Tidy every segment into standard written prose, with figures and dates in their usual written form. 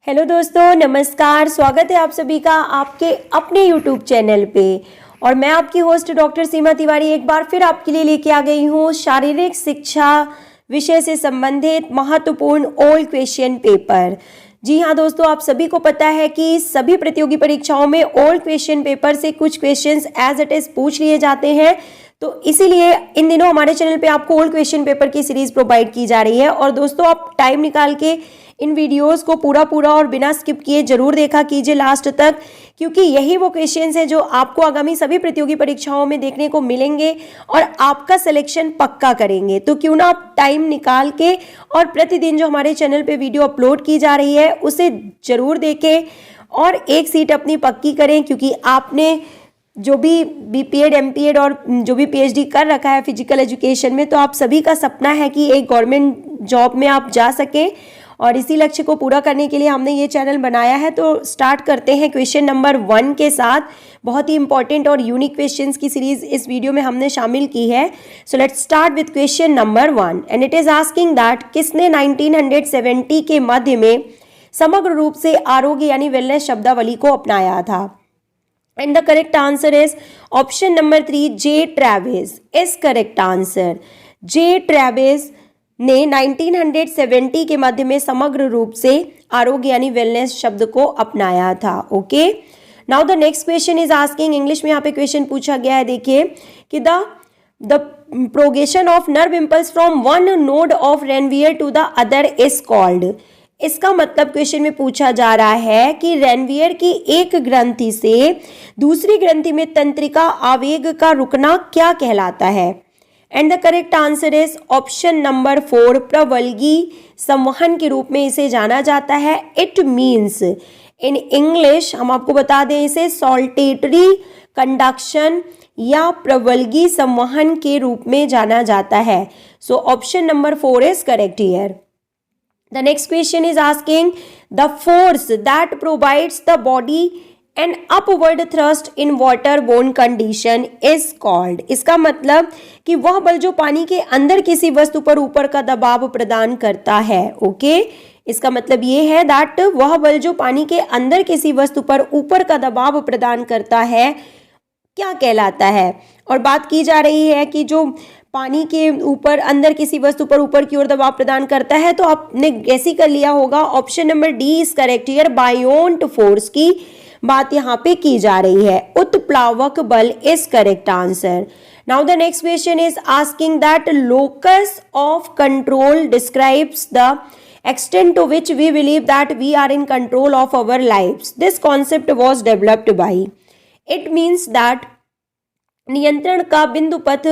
Hello दोस्तों, नमस्कार। स्वागत है आप सभी का आपके अपने यूट्यूब चैनल पे। और मैं आपकी होस्ट डॉक्टर सीमा तिवारी एक बार फिर आपके लिए लेके आ गई हूँ शारीरिक शिक्षा विषय से संबंधित महत्वपूर्ण ओल्ड क्वेश्चन पेपर। जी हाँ दोस्तों, आप सभी को पता है कि सभी प्रतियोगी परीक्षाओं में ओल्ड क्वेश्चन पेपर से कुछ क्वेश्चंस एज इट इज पूछ लिए जाते हैं। तो इसीलिए इन दिनों हमारे चैनल पे आपको ओल्ड क्वेश्चन पेपर की सीरीज प्रोवाइड की जा रही है। और दोस्तों, आप टाइम निकाल के इन वीडियोस को पूरा और बिना स्किप किए जरूर देखा कीजिए लास्ट तक, क्योंकि यही वो क्वेश्चंस हैं जो आपको आगामी सभी प्रतियोगी परीक्षाओं में देखने को मिलेंगे और आपका सिलेक्शन पक्का करेंगे। तो क्यों ना आप टाइम निकाल के और प्रतिदिन जो हमारे चैनल पे वीडियो अपलोड की जा रही है उसे जरूर देखें और एक सीट अपनी पक्की करें, क्योंकि आपने जो भी बीपीएड, एमपीएड और जो भी पीएचडी कर रखा है फिजिकल एजुकेशन में, तो आप सभी का सपना है कि एक गवर्नमेंट जॉब में आप जा सकें। और इसी लक्ष्य को पूरा करने के लिए हमने ये चैनल बनाया है। तो स्टार्ट करते हैं क्वेश्चन नंबर 1 के साथ। बहुत ही इंपॉर्टेंट और यूनिक क्वेश्चंस की सीरीज इस वीडियो में हमने शामिल की है। So let's start with question number 1 and it is asking that किसने 1970 के मध्य में समग्र रूप से आरोग्य यानी वेलनेस शब्दावली को अपनाया था। And the correct answer is option number 3, J Travis is correct answer. J Travis ने 1970 के मध्य में समग्र रूप से आरोग्य यानी वेलनेस शब्द को अपनाया था। Okay, now the next question is asking, English में यहाँ पे क्वेश्चन पूछा गया है। देखिए कि the progression of nerve impulse from one node of Ranvier to the other is called. इसका मतलब क्वेश्चन में पूछा जा रहा है कि रेनवियर की एक ग्रंथि से दूसरी ग्रंथि में तंत्रिका आवेग का रुकना क्या कहलाता है। And the correct answer is option number 4, प्रवल्गी संवहन के रूप में इसे जाना जाता है। इट मीन्स इन इंग्लिश, हम आपको बता दें, इसे सॉल्टेटरी कंडक्शन या प्रवल्गी संवहन के रूप में जाना जाता है। So option number 4 is correct here. The next question is asking the force that provides the body an upward thrust in water-borne condition is called। इसका मतलब कि वह बल जो पानी के अंदर किसी वस्तु पर ऊपर का दबाव प्रदान करता है। ओके, इसका मतलब ये है दैट वह बल जो पानी के अंदर किसी वस्तु पर ऊपर का दबाव प्रदान करता है क्या कहलाता है। और बात की जा रही है कि जो पानी के ऊपर अंदर किसी वस्तु पर ऊपर की ओर दबाव प्रदान करता है, तो आपने गैस ही कर लिया होगा option number D is correct here. बायोंट force की बात यहाँ पे की जा रही है। उत्प्लावक बल is correct answer. Now the next question is asking that locus of control describes the extent to which we believe that we are in control of our lives. This concept was developed by। It means that नियंत्रण का बिंदु पथ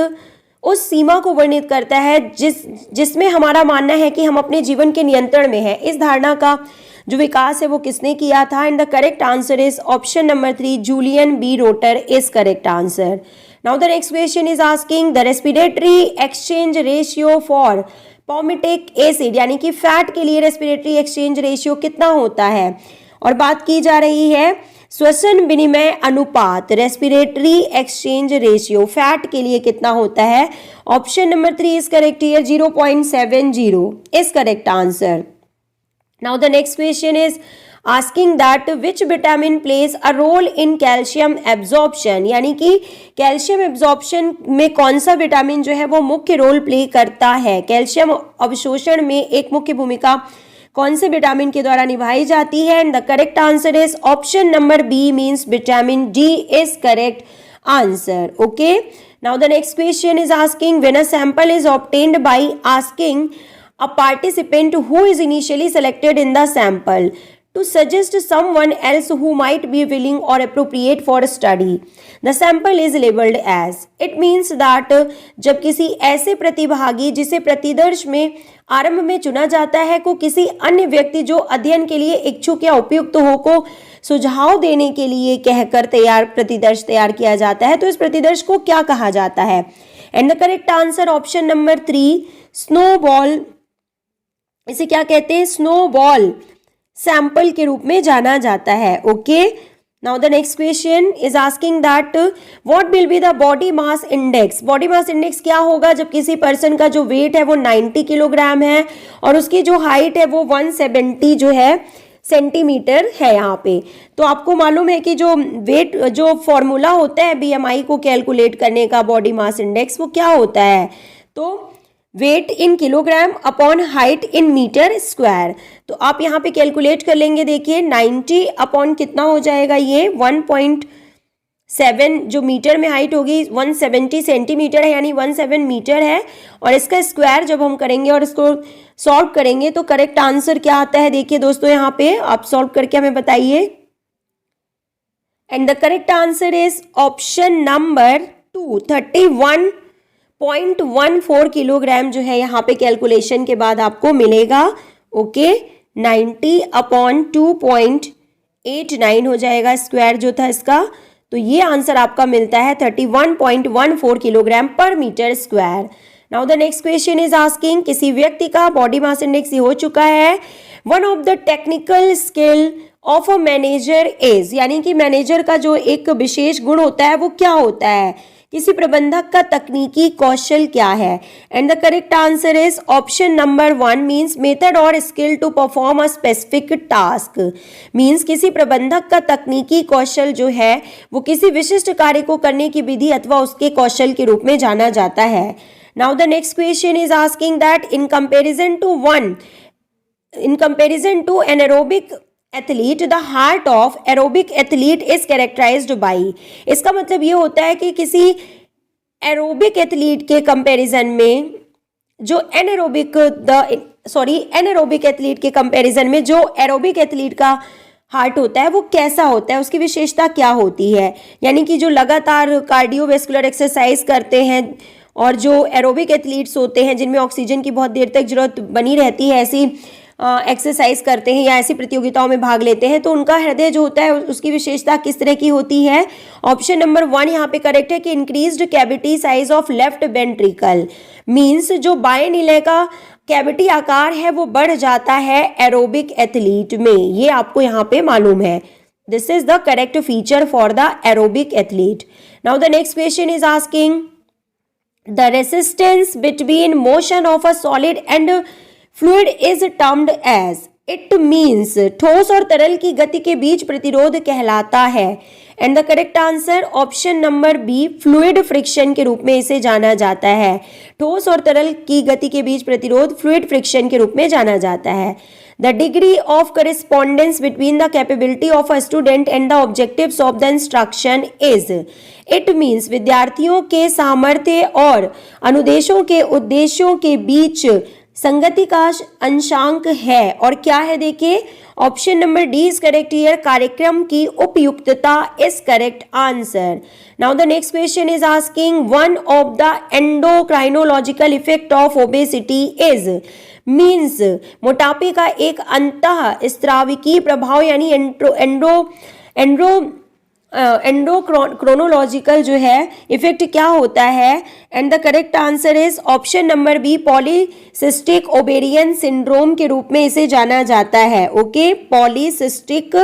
उस सीमा को वर्णित करता है जिसमें हमारा मानना है कि हम अपने जीवन के नियंत्रण में हैं। इस धारणा का जो विकास है वो किसने किया था। And the correct answer is option number 3, Julian B Rotter is correct answer. Now the next question is asking the respiratory exchange ratio for palmitic acid, यानी कि फैट के लिए रेस्पिरेटरी एक्सचेंज रेशियो कितना होता है। और बात की जा रही है श्वसन विनिमय अनुपात, रेस्पिरेटरी एक्सचेंज रेशियो फैट के लिए कितना होता है। Option number 3 is correct here, 0.70 is correct answer. Now the next question is asking that which vitamin plays a role in calcium absorption, यानी कि कैल्शियम एब्जॉर्प्शन में कौन सा विटामिन जो है वो मुख्य रोल प्ले करता है। कैल्शियम अवशोषण में एक मुख्य भूमिका कौन से विटामिन के द्वारा निभाई जाती है। And the correct answer is option number B means vitamin D is correct answer. Okay, now the next question is asking when a sample is obtained by asking a participant who is initially selected in the sample to suggest someone else who might be willing or appropriate for study. The sample is labeled as। It means that जब किसी ऐसे प्रतिभागी जिसे प्रतिदर्श में आरंभ में चुना जाता है को किसी अन्य व्यक्ति जो अध्ययन के लिए इच्छुक या उपयुक्त हो को सुझाव देने के लिए कहकर प्रतिदर्श तैयार किया जाता है, तो इस प्रतिदर्श को क्या कहा जाता है। And the correct answer option number 3, snowball. इसे क्या कहते हैं, स्नोबॉल सैंपल के रूप में जाना जाता है। Okay, now the next question is asking that what will be the body mass index. Body mass index क्या होगा जब किसी पर्सन का जो वेट है वो 90 किलोग्राम है और उसकी जो हाइट है वो 170 जो है सेंटीमीटर है यहाँ पे। तो आपको मालूम है कि जो वेट, जो फॉर्मूला होता है बीएमआई को कैलकुलेट करने का, बॉडी मास इंडेक्स, वो क्या होता है? तो weight in kilogram upon height in metre square. तो आप यहाँ पे कैलकुलेट कर लेंगे। देखिए 90 अपॉन कितना हो जाएगा, ये 1.7 जो मीटर में हाइट होगी 170 सेंटीमीटर है, यानी 17 मीटर है। और इसका स्क्वायर जब हम करेंगे और इसको सॉल्व करेंगे तो करेक्ट आंसर क्या आता है? देखिए दोस्तों, यहाँ पे आप सॉल्व करके हमें बताइए। And the correct answer is option number 2, 31.14 kilogram जो है यहाँ पे कैलकुलेशन के बाद आपको मिलेगा। ओके, 90 अपॉन 2.89 हो जाएगा स्क्वायर जो था इसका। तो ये आंसर आपका मिलता है 31.14 किलोग्राम पर metre square. Now the next question is asking, किसी व्यक्ति का बॉडी मास इंडेक्स हो चुका है। One of the technical skill of a manager is, यानी कि मैनेजर का जो एक विशेष गुण होता है वो क्या होता है? किसी प्रबंधक का तकनीकी कौशल क्या है? And the correct answer is option number 1 means method और skill to perform a specific task. Means किसी प्रबंधक का तकनीकी कौशल जो है वो किसी विशिष्ट कार्य को करने की विधि अथवा उसके कौशल के रूप में जाना जाता है। Now the next question is asking that in comparison to anaerobic athlete the heart of aerobic athlete is characterised by. इसका मतलब ये होता है कि किसी एरोबिक एथलीट के कंपैरिजन में जो एनारोबिक एथलीट के कंपैरिजन में जो एरोबिक एथलीट का हार्ट होता है वो कैसा होता है, उसकी विशेषता क्या होती है? यानी कि जो लगातार कार्डियोवैस्कुलर एक्सरसाइज करते हैं और जो एरोबिक एथलीट्स होते हैं जिनमें ऑक्सीजन की बहुत देर तक जरूरत बनी रहती है, ऐसी एक्सरसाइज करते हैं या ऐसी प्रतियोगिताओं में भाग लेते हैं, तो उनका हृदय जो होता है उसकी विशेषता किस तरह की होती है? ऑप्शन नंबर 1 यहाँ पे करेक्ट है कि increased cavity size of left ventricle. Means जो बाएं नीले का कैविटी आकार है वो बढ़ जाता है एरोबिक एथलीट में, ये आपको यहाँ पे मालूम है। This is the correct feature for the aerobic athlete. Now the next question is asking the resistance between motion of a solid and fluid is termed as. It means ठोस और तरल की गति के बीच प्रतिरोध कहलाता है। And the correct answer option number B, fluid friction के रूप में इसे जाना जाता है। ठोस और तरल की गति के बीच प्रतिरोध फ्लूइड फ्रिक्शन के रूप में जाना जाता है। The degree of correspondence between the capability of a student and the objectives of the instruction is. It means विद्यार्थियों के सामर्थ्य और अनुदेशों के उद्देश्यों के बीच संगति का अंशांक है। और क्या है? देखिए option number D is correct here, कार्यक्रम की उपयुक्तता is correct answer. Now the next question is asking one of the endocrinological effect of obesity is. Means मोटापे का एक अंतः स्त्राविकीय प्रभाव यानी एंडोक्रोनोलॉजिकल जो है इफेक्ट क्या होता है? And the correct answer is option number B, polycystic ovarian syndrome के रूप में इसे जाना जाता है। ओके, पॉलीसिस्टिक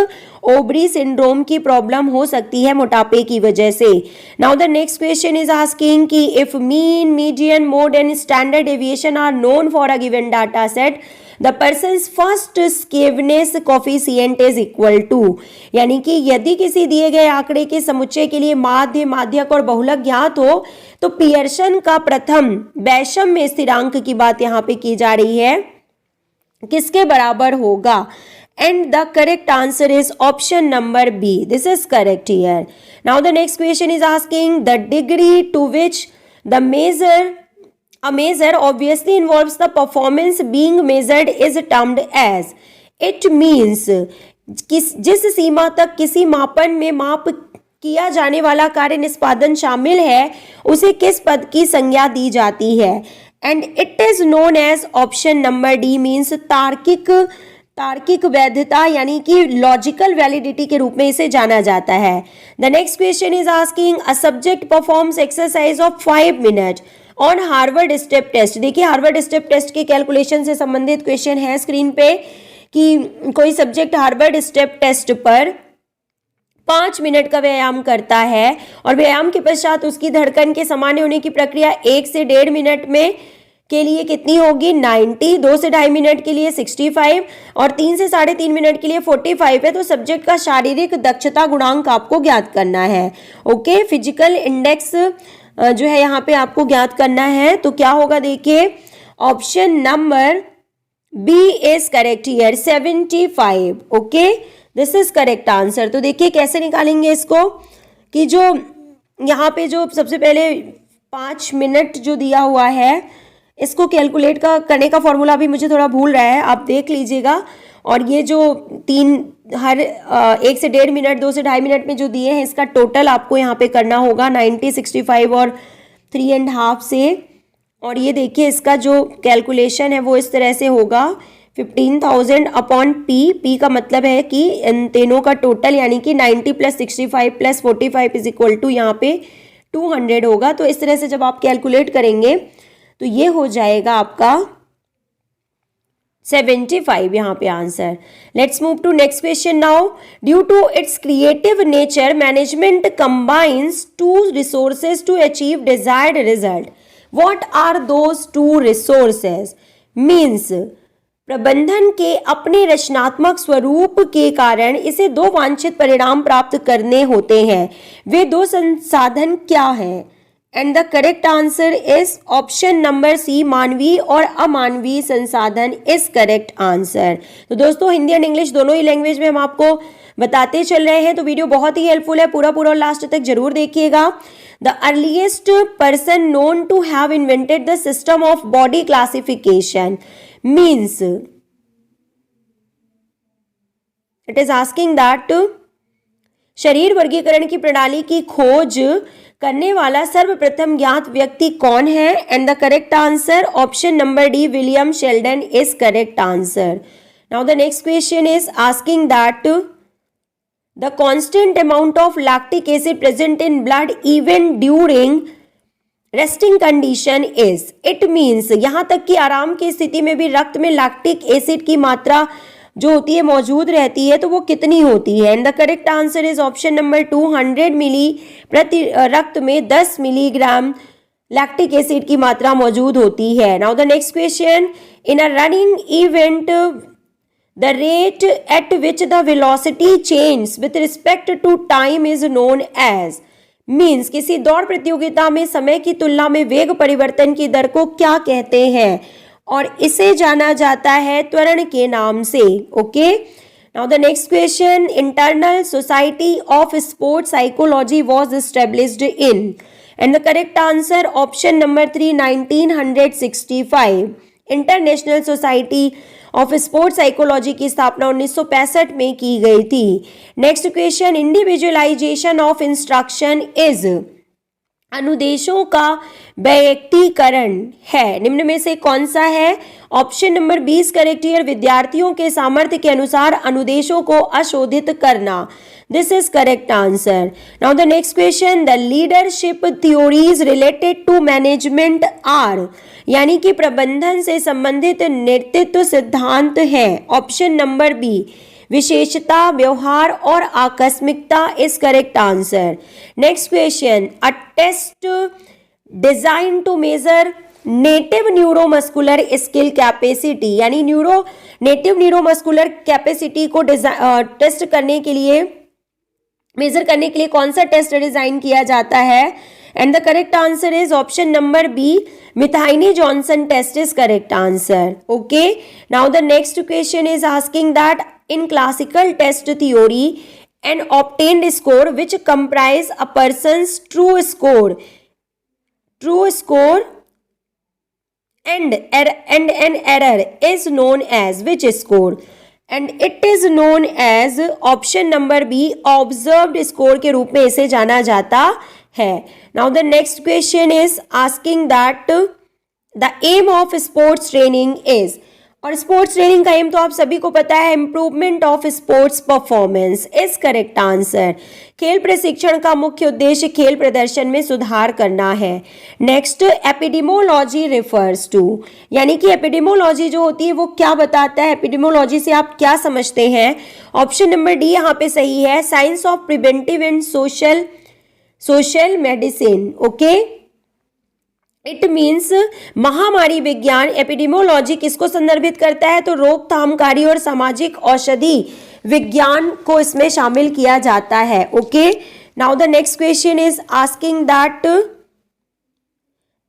ओवरी सिंड्रोम की प्रॉब्लम हो सकती है मोटापे की वजह से। Now the next question is asking कि if mean, median, mode and standard deviation are known for a given data set, the Pearson's first skewness coefficient is equal to. यानी कि यदि किसी दिए गए आंकड़े के समुच्चय के लिए माध्य, माध्यक और बहुलक ज्ञात हो तो पियर्सन का प्रथम वैषम्य स्थिरांक की बात यहाँ पे की जा रही है, किसके बराबर होगा? And the correct answer is option number B, this is correct here. Now the next question is asking the degree to which the A measure obviously involves the performance being measured is termed as. It means जिस सीमा तक किसी मापन में माप किया जाने वाला कार्य निष्पादन शामिल है उसे किस पद की संज्ञा दी जाती है? And it is known as option number D means तार्किक वैधता यानी कि लॉजिकल वैलिडिटी के रूप में इसे जाना जाता है। The next question is asking a subject performs exercise of 5 minute on Harvard step test. देखिए हार्वर्ड स्टेप टेस्ट के कैलकुलेशन से संबंधित क्वेश्चन है स्क्रीन पे कि कोई सब्जेक्ट हार्वर्ड स्टेप टेस्ट पर 5 मिनट का व्यायाम करता है और व्यायाम के पश्चात उसकी धड़कन के सामान्य होने की प्रक्रिया 1 से 1.5 मिनट में के लिए कितनी होगी 90, 2 से 2.5 मिनट के लिए 65 और 3 से 3.5 मिनट के लिए 45 है। तो सब्जेक्ट का शारीरिक दक्षता गुणांक आपको ज्ञात करना है। ओके, फिजिकल इंडेक्स जो है यहाँ पे आपको ज्ञात करना है। तो क्या होगा देखिए, option number B is correct here, 75। Okay, this is correct answer. तो देखिए कैसे निकालेंगे इसको, कि जो यहाँ पे जो सबसे पहले 5 मिनट जो दिया हुआ है, इसको कैलकुलेट करने का फॉर्मूला भी मुझे थोड़ा भूल रहा है, आप देख लीजिएगा। और ये जो 1 से 1.5 मिनट, 2 से 2.5 मिनट में जो दिए हैं, इसका टोटल आपको यहाँ पे करना होगा 90, 65 और 3.5 से। और ये देखिए इसका जो कैलकुलेशन है वो इस तरह से होगा, 15,000 अपॉन पी का मतलब है कि इन तीनों का टोटल, यानी कि 90 + 65 + 45 इज इक्वल टू यहाँ पे 200 होगा। तो इस तरह से जब आप कैलकुलेट करेंगे तो ये हो जाएगा आपका 75 यहाँ पे answer. Let's move to next question now. Due to its creative nature, management combines 2 resources to achieve desired result. What are those 2 resources? Means प्रबंधन के अपने रचनात्मक स्वरूप के कारण इसे 2 वांछित परिणाम प्राप्त करने होते हैं। वे 2 संसाधन क्या हैं? And the correct answer is option number C, मानवीय और अमानवीय संसाधन इज करेक्ट आंसर। तो दोस्तों, हिंदी एंड इंग्लिश दोनों ही लैंग्वेज में हम आपको बताते चल रहे हैं, तो वीडियो बहुत ही हेल्पफुल है, पूरा लास्ट तक जरूर देखिएगा। The earliest person known to have invented the system of body classification means it is asking that शरीर वर्गीकरण की प्रणाली की खोज करने वाला सर्वप्रथम ज्ञात व्यक्ति कौन है? And the correct answer option number D, William Sheldon is correct answer. Now the next question is asking that the constant amount of lactic acid present in blood even during resting condition is. It means यहां तक कि आराम की स्थिति में भी रक्त में लैक्टिक एसिड की मात्रा जो होती है मौजूद रहती है, तो वो कितनी होती है? And the correct answer is option number 200 मिली प्रति रक्त में 10 मिलीग्राम लैक्टिक एसिड की मात्रा मौजूद होती है। Now the next question, in a running event the rate at which the velocity change with respect to time is known as. Means किसी दौड़ प्रतियोगिता में समय की तुलना में वेग परिवर्तन की दर को क्या कहते हैं? और इसे जाना जाता है त्वरण के नाम से। Okay, now the next question, internal society of sports psychology was established in. And the correct answer option number 3, 1965। International society of sports psychology की स्थापना 1965 में की गई थी। Next question, individualization of instruction is. अनुदेशों का व्यक्तिकरण है, निम्न में से कौन सा है? ऑप्शन नंबर 20 करेक्ट हियर, विद्यार्थियों के सामर्थ्य के अनुसार अनुदेशों को अशोधित करना। This is correct answer. Now the next question, the leadership theories related to management are. यानी कि प्रबंधन से संबंधित नेतृत्व सिद्धांत हैं। ऑप्शन नंबर बी, विशेषता, व्यवहार और आकस्मिकता is correct answer. Next question, a test design to measure native neuromuscular skill capacity. यानी नेटिव न्यूरोमस्कुलर कैपेसिटी को टेस्ट करने के लिए, मेजर करने के लिए कौन सा टेस्ट डिजाइन किया जाता है? And the correct answer is option number B, Metheny Johnson test is correct answer. Okay, now the next question is asking that in classical test theory an obtained score which comprise a person's true score and an error is known as which score? And it is known as option number B, observed score के रूप में इसे जाना जाता है। Now the next question is asking that the aim of sports training is। और sports training का M तो आप सभी को पता है, improvement of sports performance is correct answer. खेल प्रशिक्षण का मुख्य उद्देश्य खेल प्रदर्शन में सुधार करना है। Next, epidemiology refers to. यानी कि एपिडेमोलॉजी जो होती है वो क्या बताता है? एपिडेमोलॉजी से आप क्या समझते हैं? ऑप्शन नंबर डी यहाँ पे सही है, science of preventive and social medicine. Okay, it means महामारी विज्ञान। एपिडेमियोलॉजी किसको संदर्भित करता है? तो रोकथामकारी और सामाजिक औषधि विज्ञान को इसमें शामिल किया जाता है। Okay, now the next question is asking that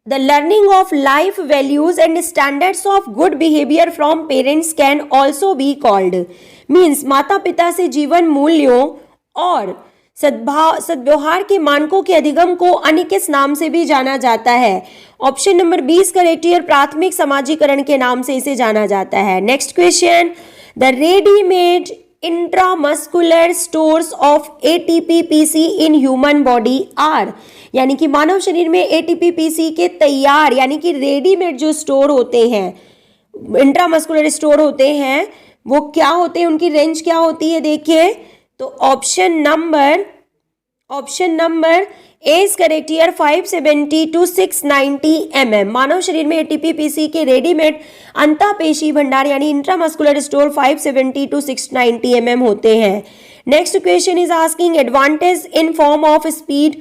the learning of life values and standards of good behaviour from parents can also be called. Means माता पिता से जीवन मूल्यों और सद्व्यवहार के मानकों के अधिगम को अन्य किस नाम से भी जाना जाता है? ऑप्शन नंबर 20 करेक्ट है। प्राथमिक समाजीकरण के नाम से इसे जाना जाता है। Next question, the readymade intramuscular stores of ATP PC in human body are. यानी कि मानव शरीर में एटीपी-पीसी के तैयार यानी कि रेडीमेड जो स्टोर होते हैं, इंट्रामस्कुलर स्टोर होते हैं, वो क्या होते हैं, उनकी रेंज क्या होती है? देखिए, तो option number A is correct here, 570 to 690 mm। मानव शरीर में एटीपी-पीसी के रेडीमेड अंतःपेशी भंडार यानी इंट्रामस्कुलर स्टोर 570 to 690 mm होते हैं। Next question is asking advantage in form of speed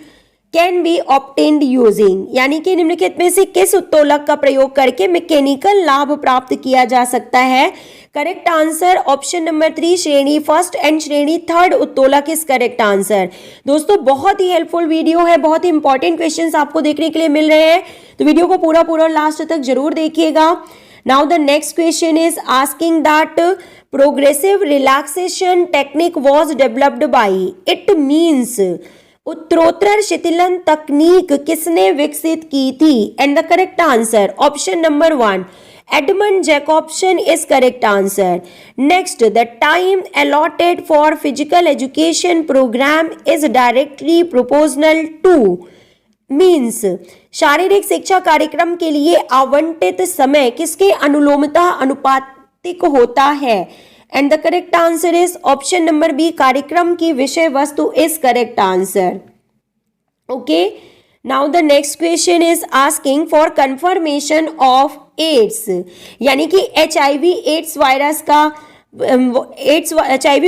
can be obtained using. यानी कि निम्नलिखित में से किस उत्तोलक का प्रयोग करके मैकेनिकल लाभ प्राप्त किया जा सकता है? करेक्ट आंसर ऑप्शन नंबर 3, श्रेणी फर्स्ट एंड श्रेणी थर्ड उत्तोलक इज करेक्ट आंसर। दोस्तों, बहुत ही हेल्पफुल वीडियो है, बहुत ही इंपॉर्टेंट क्वेश्चंस आपको देखने के लिए मिल रहे हैं, तो वीडियो को पूरा लास्ट तक जरूर देखिएगा। Now the next question is asking that progressive relaxation technique was developed by. It means उत्तरोत्तर शिथिलन तकनीक किसने विकसित की थी? And the correct answer option number 1, Edmund Jacobson is correct answer. Next, the time allotted for physical education program is directly proportional to। Means शारीरिक शिक्षा कार्यक्रम के लिए आवंटित समय किसके अनुलोमतः अनुपातिक होता है? And the correct answer is option number B, कार्यक्रम की विषय वस्तु is correct answer. Okay, now the next question is asking for confirmation of AIDS. यानी कि एच.आई.वी.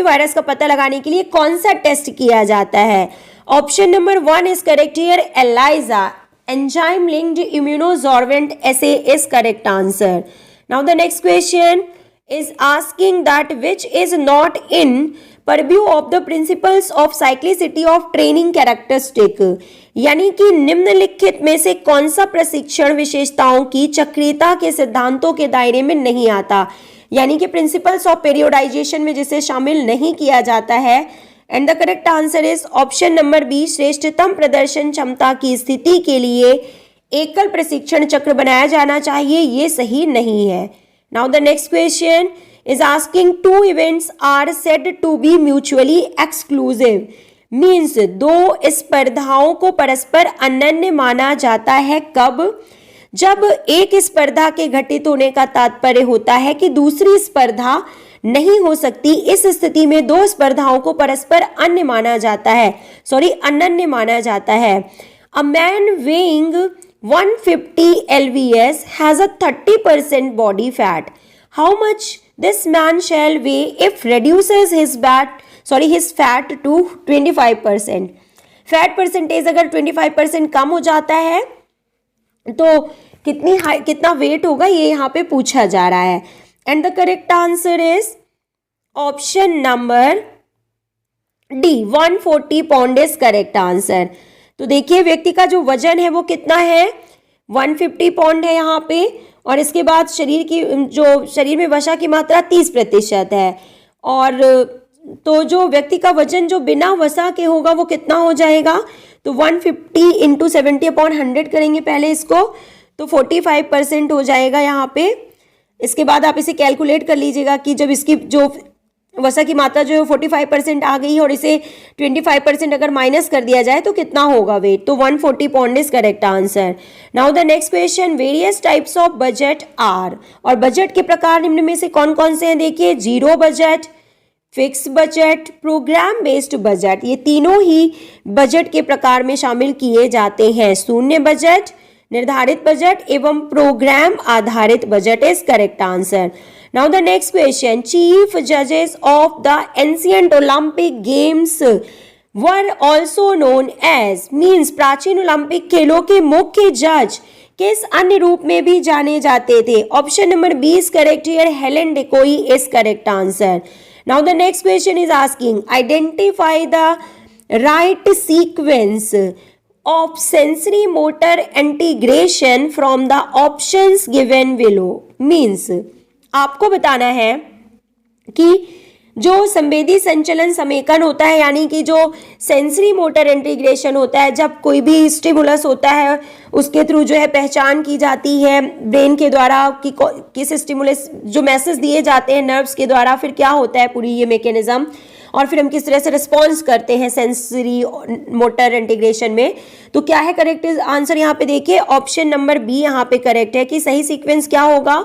वायरस का पता लगाने के लिए कौन सा टेस्ट किया जाता है? Option number 1 is correct here, ELISA enzyme linked immunosorbent assay is correct answer. Now the next question is asking that which is not in purview of the principles of cyclicity of training characteristic। यानी कि निम्नलिखित में से कौन सा प्रशिक्षण विशेषताओं की चक्रीयता के सिद्धांतों के दायरे में नहीं आता? यानी कि प्रिंसिपल्स ऑफ पेरियोडाइजेशन में जिसे शामिल नहीं किया जाता है। And the correct answer is option number B, श्रेष्ठतम प्रदर्शन क्षमता की स्थिति के लिए एकल प्रशिक्षण चक्र बनाया जाना चाहिए, ये सही नहीं है। Now the next question is asking two events are said to be mutually exclusive। Means दो स्पर्धाओं को परस्पर अनन्य माना जाता है कब? जब एक स्पर्धा के घटित होने का तात्पर्य होता है कि दूसरी स्पर्धा नहीं हो सकती। इस स्थिति में दो स्पर्धाओं को परस्पर अनन्य माना जाता है। A man weighing 150 lbs has a 30% body fat. How much this man shall weigh if reduces his fat to 25%? Fat percentage अगर 25% कम हो जाता है तो कितना वेट होगा, ये यहाँ पे पूछा जा रहा है। And the correct answer is option number D, 140 pound is correct answer. तो देखिए, व्यक्ति का जो वजन है वो कितना है, 150 पाउंड है यहाँ पे, और इसके बाद शरीर में वसा की मात्रा 30% है। और तो जो व्यक्ति का वजन जो बिना वसा के होगा वो कितना हो जाएगा? तो 150 इंटू 70/100 करेंगे पहले इसको, तो 45% हो जाएगा यहाँ पे। इसके बाद आप इसे कैलकुलेट कर लीजिएगा कि जब इसकी जो वसा की मात्रा जो है 45% आ गई है और इसे 25% अगर माइनस कर दिया जाए तो कितना होगा वेट? तो 140 pound is correct answer. Now the next question, various types of budget are. और बजट के प्रकार निम्न में से कौन कौन से हैं? देखिए, zero budget, fix budget, programme based budget, ये तीनों ही बजट के प्रकार में शामिल किए जाते हैं। शून्य बजट, निर्धारित बजट एवं प्रोग्राम आधारित budget is correct answer. Now the next question, chief judges of the ancient Olympic games were also known as। Means प्राचीन ओलंपिक खेलों के मुख्य जज किस अन्य रूप में भी जाने जाते थे? Option number B is correct here, Helen Decoy is correct answer. Now the next question is asking identify the right sequence of sensory motor integration from the options given below. Means आपको बताना है कि जो संवेदी संचलन समेकन होता है, यानी कि जो सेंसरी मोटर इंटीग्रेशन होता है, जब कोई भी स्टिमुलस होता है उसके थ्रू जो है पहचान की जाती है ब्रेन के द्वारा कि किस स्टिमुलस, जो मैसेज दिए जाते हैं नर्व्स के द्वारा, फिर क्या होता है पूरी ये मैकेनिज्म, और फिर हम किस तरह से रिस्पॉन्स करते हैं सेंसरी मोटर इंटीग्रेशन में. तो क्या है करेक्ट आंसर यहाँ पे देखिए, ऑप्शन नंबर बी यहाँ पे करेक्ट है कि सही सीक्वेंस क्या होगा.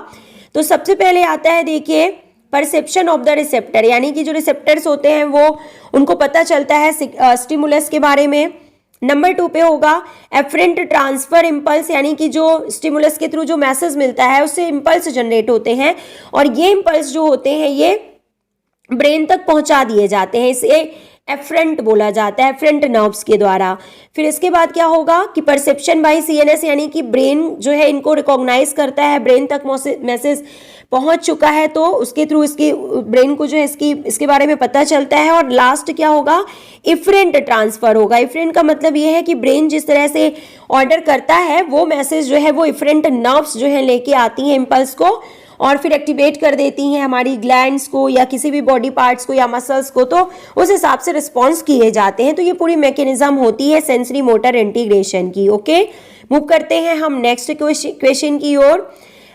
तो सबसे पहले आता है देखिए परसेप्शन ऑफ द रिसेप्टर, यानी कि जो रिसेप्टर्स होते हैं वो उनको पता चलता है स्टिमुलस के बारे में. नंबर 2 पे होगा एफरेंट ट्रांसफर इम्पल्स, यानी कि जो स्टिमुलस के थ्रू जो मैसेज मिलता है उससे इम्पल्स जनरेट होते हैं, और ये इम्पल्स जो होते हैं ये ब्रेन तक पहुंचा दिए जाते हैं, इसे एफरेंट बोला जाता है, एफरेंट नर्व्स के द्वारा. फिर इसके बाद क्या होगा कि परसेप्शन बाय सीएनएस, यानी कि ब्रेन जो है इनको रिकॉग्नाइज करता है, ब्रेन तक मैसेज पहुंच चुका है तो उसके थ्रू इसकी ब्रेन को जो है इसके बारे में पता चलता है. और लास्ट क्या होगा, इफरेंट ट्रांसफर होगा. इफरेंट का मतलब ये है कि ब्रेन जिस तरह से ऑर्डर करता है वो मैसेज जो है वो इफरेंट नर्व्स जो है लेके आती हैं इम्पल्स को, और फिर एक्टिवेट कर देती हैं हमारी ग्लैंड्स को या किसी भी बॉडी पार्ट्स को या मसल्स को, तो उस हिसाब से रिस्पॉन्स किए जाते हैं. तो ये पूरी मैकेनिज्म होती है सेंसरी मोटर इंटीग्रेशन की. ओके, मूव करते हैं हम नेक्स्ट क्वेश्चन की ओर.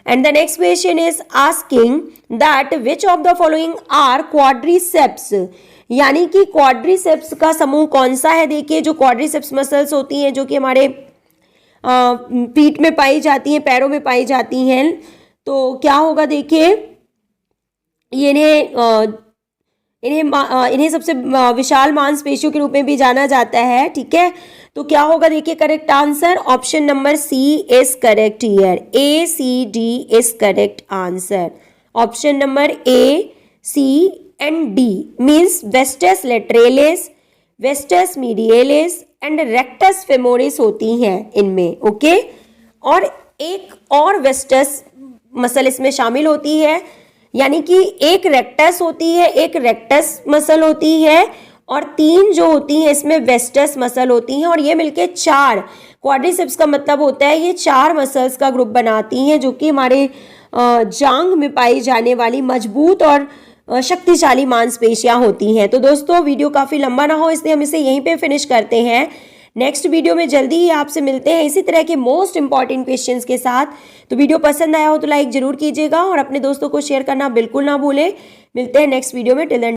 And the next question is asking that which of the following are quadriceps, यानी कि क्वाड्रिसेप्स का समूह कौन सा है. देखिए जो क्वाड्रिसेप्स मसल्स होती हैं जो कि हमारे पीठ में पाई जाती हैं, पैरों में पाई जाती हैं, तो क्या होगा देखिए ये इन्हें सबसे विशाल मांसपेशियों के रूप में भी जाना जाता है. ठीक है, तो क्या होगा देखिए correct answer, option number C is correct here, A C D is correct answer. Option number A C and D means vastus lateralis, vastus medialis and rectus femoris होती हैं इनमें. ओके, और एक और वेस्टस मसल इसमें शामिल होती है, यानी कि एक रेक्टस होती है, एक रेक्टस मसल होती है, और 3 जो होती हैं इसमें वेस्टस मसल होती हैं, और ये मिलके 4 क्वाड्रिसेप्स का मतलब होता है ये 4 मसल्स का ग्रुप बनाती हैं जो कि हमारे जांघ में पाई जाने वाली मजबूत और शक्तिशाली मांसपेशियां होती हैं. तो दोस्तों वीडियो काफी लंबा ना हो इसलिए हम इसे यहीं पे फिनिश करते हैं. नेक्स्ट वीडियो में जल्दी ही आपसे मिलते हैं इसी तरह के मोस्ट इंपॉर्टेंट क्वेश्चंस के साथ. तो वीडियो पसंद आया हो तो लाइक जरूर कीजिएगा और अपने दोस्तों को शेयर करना बिल्कुल ना भूलें. मिलते हैं नेक्स्ट वीडियो में. Till then